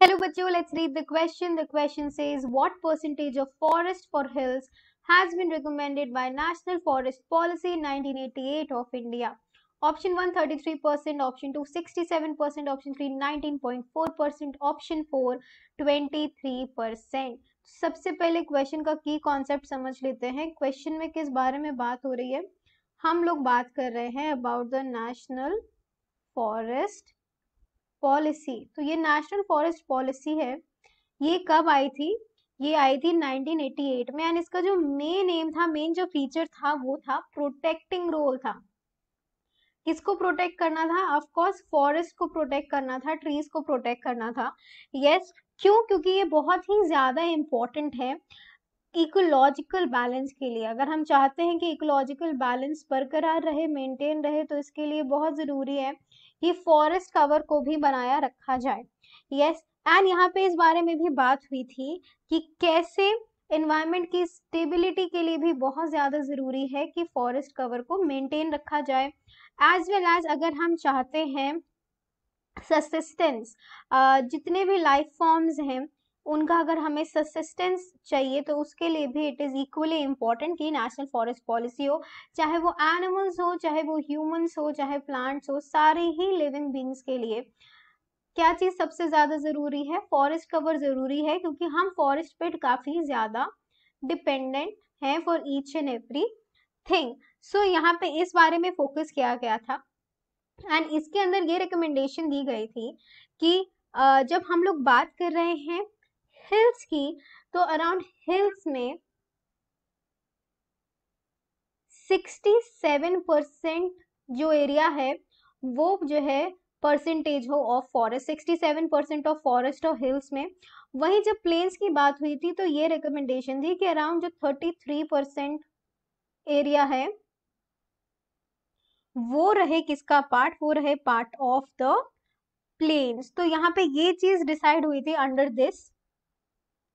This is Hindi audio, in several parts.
Hello bachcho, let's read the question. The question says what percentage of forest for hills has been recommended by National Forest Policy 1988 of India? Option 1 33%, option 2 67%, option 3 19.4%, option 4 23%. सबसे पहले क्वेश्चन का की कॉन्सेप्ट समझ लेते हैं। क्वेश्चन में किस बारे में बात हो रही है? हम लोग बात कर रहे हैं about the national forest policy. तो ये नेशनल फॉरेस्ट पॉलिसी है, ये कब आई थी? ये आई थी 1988 में। एंड इसका जो मेन एम था, मेन जो फीचर था वो था प्रोटेक्टिंग रोल था। किसको प्रोटेक्ट करना था? ऑफ कोर्स फॉरेस्ट को प्रोटेक्ट करना था, ट्रीज को प्रोटेक्ट करना था। यस, क्यों? क्योंकि ये बहुत ही ज्यादा इंपॉर्टेंट है इकोलॉजिकल बैलेंस के लिए। अगर हम चाहते हैं कि इकोलॉजिकल बैलेंस बरकरार रहे, मेंटेन रहे, तो इसके लिए बहुत जरूरी है कि फॉरेस्ट कवर को भी बनाया रखा जाए। यस, एंड यहाँ पे इस बारे में भी बात हुई थी कि कैसे एनवायरनमेंट की स्टेबिलिटी के लिए भी बहुत ज्यादा जरूरी है कि फॉरेस्ट कवर को मेंटेन रखा जाए। एज वेल एज अगर हम चाहते हैं सस्टेंस, जितने भी लाइफ फॉर्म्स हैं उनका अगर हमें सस्टेंस चाहिए तो उसके लिए भी इट इज इक्वली इम्पोर्टेंट कि नेशनल फॉरेस्ट पॉलिसी हो, चाहे वो एनिमल्स हो, चाहे वो ह्यूमंस हो, चाहे प्लांट्स हो, सारे ही लिविंग बींग्स के लिए क्या चीज सबसे ज्यादा जरूरी है? फॉरेस्ट कवर जरूरी है, क्योंकि हम फॉरेस्ट पे काफी ज्यादा डिपेंडेंट हैं for each and every thing. So यहाँ पे इस बारे में फोकस किया गया था एंड इसके अंदर ये रिकमेंडेशन दी गई थी कि जब हम लोग बात कर रहे हैं हिल्स की, तो अराउंड हिल्स में 67% जो एरिया है वो जो है परसेंटेज हो ऑफ फॉरेस्ट, 67% ऑफ फॉरेस्ट और हिल्स में। वहीं जब प्लेन्स की बात हुई थी तो ये रिकमेंडेशन थी कि अराउंड जो 33% एरिया है वो रहे किसका पार्ट? वो रहे पार्ट ऑफ द प्लेन्स। तो यहाँ पे ये चीज डिसाइड हुई थी अंडर दिस।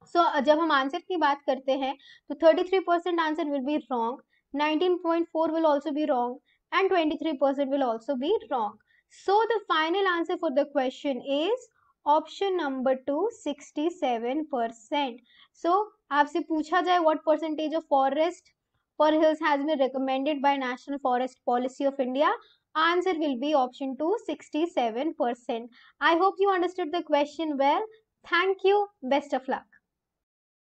सो जब हम आंसर की बात करते हैं तो 33% answer will be wrong, 19.4 will also be wrong, and 23% will also be wrong. So the final answer for the question is option number 2, 67%. So आपसे पूछा जाए what percentage of forest for hills has been recommended by National Forest Policy of India, answer will be option 2, 67%. I hope you understood the question well. Thank you. Best of luck.